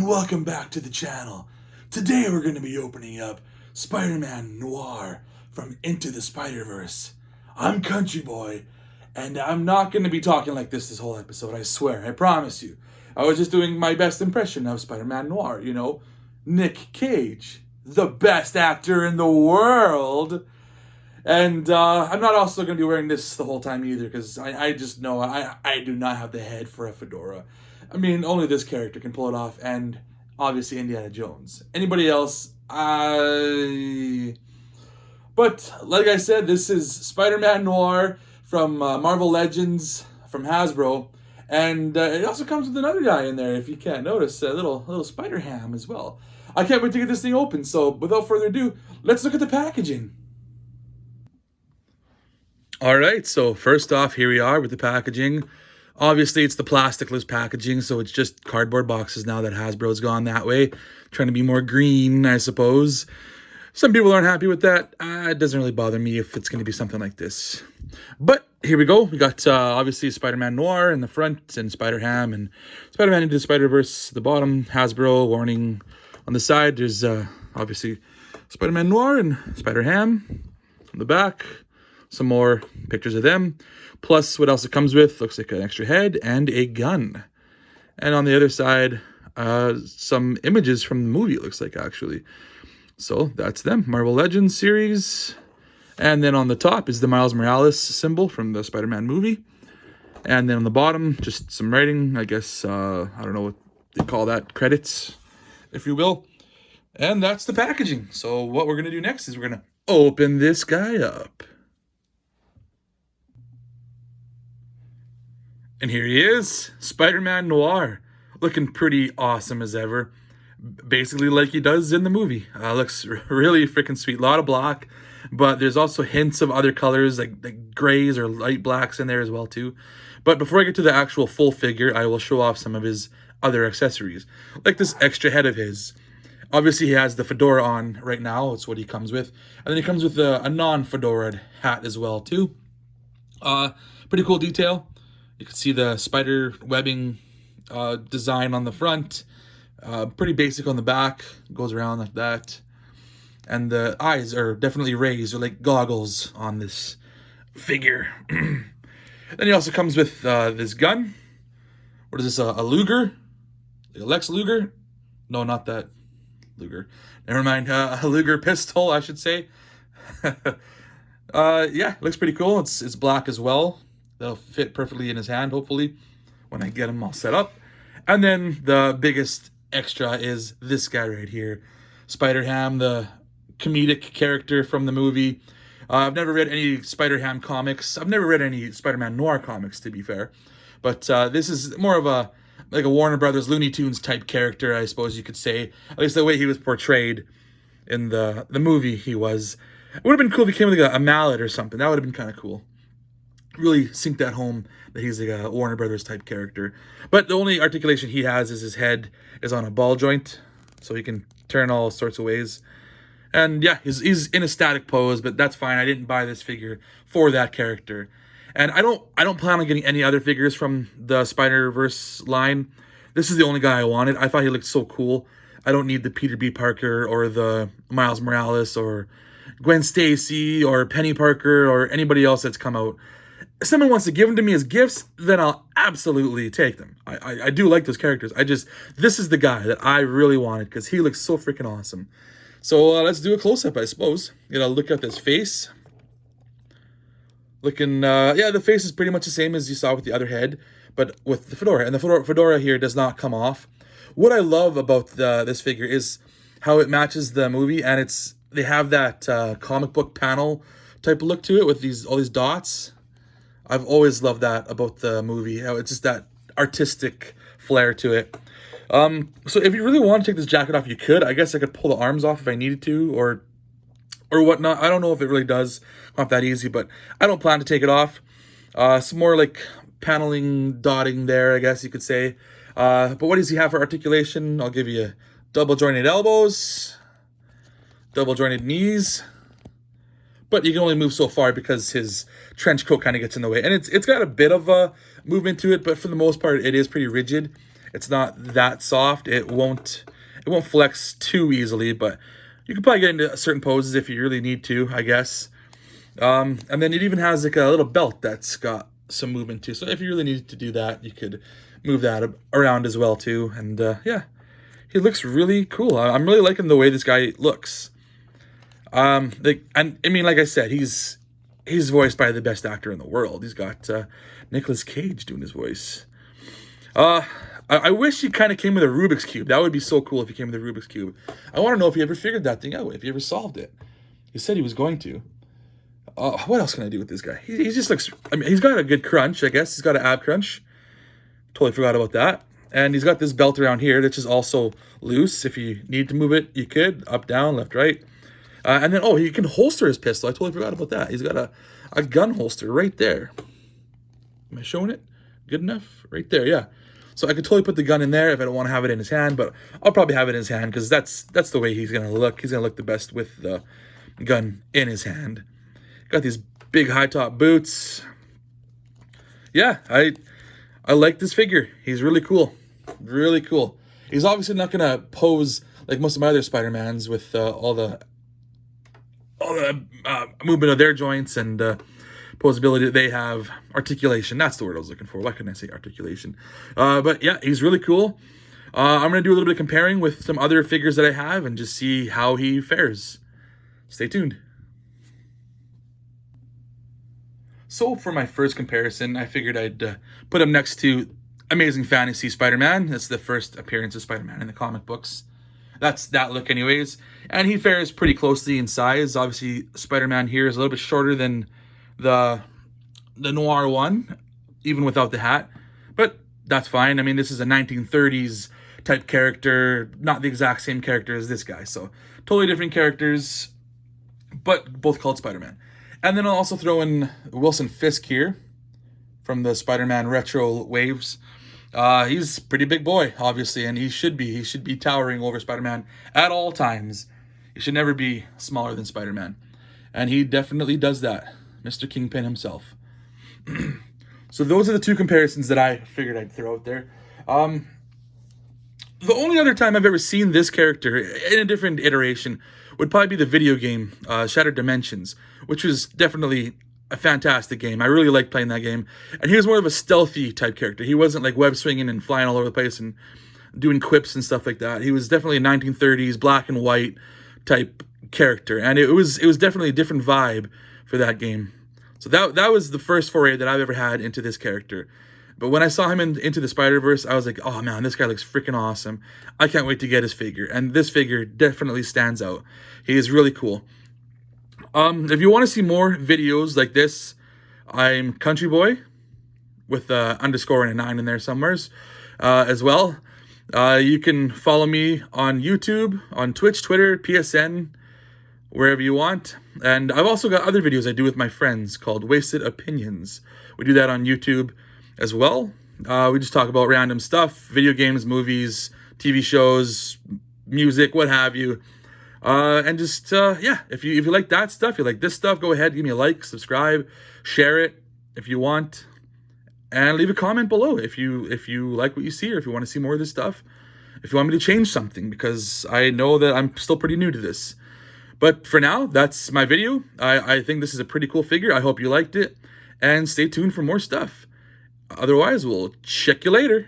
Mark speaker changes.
Speaker 1: welcome back to the channel. Today we're going to be opening up Spider-Man Noir from Into the Spiderverse. I'm Country Boy, and I'm not going to be talking like this whole episode, I swear, I promise you. I was just doing my best impression of Spider-Man Noir, you know, Nick Cage, the best actor in the world. And I'm not also going to be wearing this the whole time either, because I just know I do not have the head for a fedora. I mean, only this character can pull it off, and obviously Indiana Jones. Anybody else, But like I said, this is Spider-Man Noir from Marvel Legends from Hasbro, and it also comes with another guy in there, if you can't notice, a little Spider-Ham as well. I can't wait to get this thing open, so without further ado, let's look at the packaging. Alright, so first off, here we are with the packaging. Obviously, it's the plasticless packaging, so it's just cardboard boxes now that Hasbro's gone that way. Trying to be more green, I suppose. Some people aren't happy with that. It doesn't really bother me if it's going to be something like this. But here we go. We got, obviously, Spider-Man Noir in the front, and Spider-Ham, and Spider-Man Into the Spider-Verse at the bottom. Hasbro, warning on the side. There's, obviously, Spider-Man Noir and Spider-Ham on the back. Some more pictures of them. Plus, what else it comes with. Looks like an extra head and a gun. And on the other side, some images from the movie, it looks like, actually. So, that's them. Marvel Legends series. And then on the top is the Miles Morales symbol from the Spider-Man movie. And then on the bottom, just some writing. I guess, I don't know what they call that. Credits, if you will. And that's the packaging. So, what we're going to do next is we're going to open this guy up. And here he is, Spider-Man Noir, looking pretty awesome as ever, basically like he does in the movie. Looks really freaking sweet, a lot of black, but there's also hints of other colors like grays or light blacks in there as well too. But before I get to the actual full figure, I will show off some of his other accessories, like this extra head of his. Obviously, he has the fedora on right now, it's what he comes with, and then he comes with a non-fedora hat as well too. Pretty cool detail. You can see the spider webbing design on the front. Pretty basic on the back. Goes around like that. And the eyes are definitely raised, or like goggles on this figure. Then he also comes with this gun. What is this, a Luger? A Lex Luger? No, not that Luger. Never mind, a Luger pistol, I should say. Yeah, looks pretty cool. It's black as well. They'll fit perfectly in his hand, hopefully, when I get him all set up. And then the biggest extra is this guy right here. Spider-Ham, the comedic character from the movie. I've never read any Spider-Ham comics. I've never read any Spider-Man Noir comics, to be fair. But this is more of a Warner Brothers Looney Tunes type character, I suppose you could say. At least the way he was portrayed in the movie he was. It would have been cool if he came with like a mallet or something. That would have been kind of cool. Really sink that home that he's like a Warner Brothers type character. But the only articulation he has is his head is on a ball joint, so he can turn all sorts of ways. And yeah, he's in a static pose, but that's fine. I didn't buy this figure for that character. And I don't plan on getting any other figures from the Spider-Verse line. This is the only guy I wanted. I thought he looked so cool. I don't need the Peter B. Parker or the Miles Morales or Gwen Stacy or Penny Parker or anybody else that's come out. If someone wants to give them to me as gifts, then I'll absolutely take them. I do like those characters. This is the guy that I really wanted because he looks so freaking awesome. So let's do a close-up, I suppose. You know, look at this face. Looking, yeah, the face is pretty much the same as you saw with the other head, but with the fedora. And the fedora here does not come off. What I love about this figure is how it matches the movie, and they have that comic book panel type of look to it with all these dots. I've always loved that about the movie. It's just that artistic flair to it. So if you really want to take this jacket off, you could. I guess I could pull the arms off if I needed to, or whatnot. I don't know if it really does not that easy, but I don't plan to take it off. Some more like paneling, dotting there, I guess you could say. But what does he have for articulation? I'll give you double jointed elbows, double jointed knees. But you can only move so far because his trench coat kind of gets in the way. And it's got a bit of a movement to it, but for the most part, it is pretty rigid. It's not that soft. It won't flex too easily, but you can probably get into certain poses if you really need to, I guess. And then it even has like a little belt that's got some movement too. So if you really need to do that, you could move that around as well too. And yeah, he looks really cool. I'm really liking the way this guy looks. Like, and I mean, like I said, he's voiced by the best actor in the world. He's got Nicolas Cage doing his voice. I wish he kind of came with a Rubik's Cube. That would be so cool if he came with a Rubik's Cube. I want to know if he ever figured that thing out, if he ever solved it. He said he was going to. What else can I do with this guy? He just looks, I mean, he's got a good crunch, I guess. He's got an ab crunch. Totally forgot about that. And he's got this belt around here, which is also loose. If you need to move it, you could. Up, down, left, right. And then, he can holster his pistol. I totally forgot about that. He's got a gun holster right there. Am I showing it? Good enough? Right there, yeah. So I could totally put the gun in there if I don't want to have it in his hand, but I'll probably have it in his hand because that's the way he's going to look. He's going to look the best with the gun in his hand. Got these big high-top boots. Yeah, I like this figure. He's really cool. Really cool. He's obviously not going to pose like most of my other Spider-Mans with all the movement of their joints and posability that they have. Articulation, that's the word I was looking for. Why couldn't I say articulation? But yeah, he's really cool. I'm going to do a little bit of comparing with some other figures that I have and just see how he fares. Stay tuned. So for my first comparison, I figured I'd put him next to Amazing Fantasy Spider-Man. That's the first appearance of Spider-Man in the comic books. That's that look anyways. And he fares pretty closely in size. Obviously, Spider-Man here is a little bit shorter than the Noir one, even without the hat. But that's fine. I mean, this is a 1930s type character, not the exact same character as this guy. So totally different characters, but both called Spider-Man. And then I'll also throw in Wilson Fisk here from the Spider-Man retro waves. He's a pretty big boy, obviously, and he should be towering over Spider-Man at all times. He should never be smaller than Spider-Man. And he definitely does that. Mr. Kingpin himself. So those are the two comparisons that I figured I'd throw out there. The only other time I've ever seen this character in a different iteration would probably be the video game, Shattered Dimensions, which was definitely a fantastic game. I really liked playing that game. And he was more of a stealthy type character. He wasn't like web swinging and flying all over the place and doing quips and stuff like that. He was definitely a 1930s black and white type character. And it was definitely a different vibe for that game. So that was the first foray that I've ever had into this character. But when I saw him Into the Spider-Verse, I was like, oh man, this guy looks freaking awesome. I can't wait to get his figure. And this figure definitely stands out. He is really cool. If you want to see more videos like this, I'm Country Boy with underscore and a 9 in there somewheres as well. You can follow me on YouTube, on Twitch, Twitter, PSN, wherever you want. And I've also got other videos I do with my friends called Wasted Opinions. We do that on YouTube as well. We just talk about random stuff, video games, movies, TV shows, music, what have you. And just, yeah, if you like that stuff, you like this stuff, go ahead, give me a like, subscribe, share it if you want, and leave a comment below if you like what you see or if you want to see more of this stuff, if you want me to change something, because I know that I'm still pretty new to this. But for now, that's my video. I think this is a pretty cool figure. I hope you liked it, and stay tuned for more stuff. Otherwise, we'll check you later.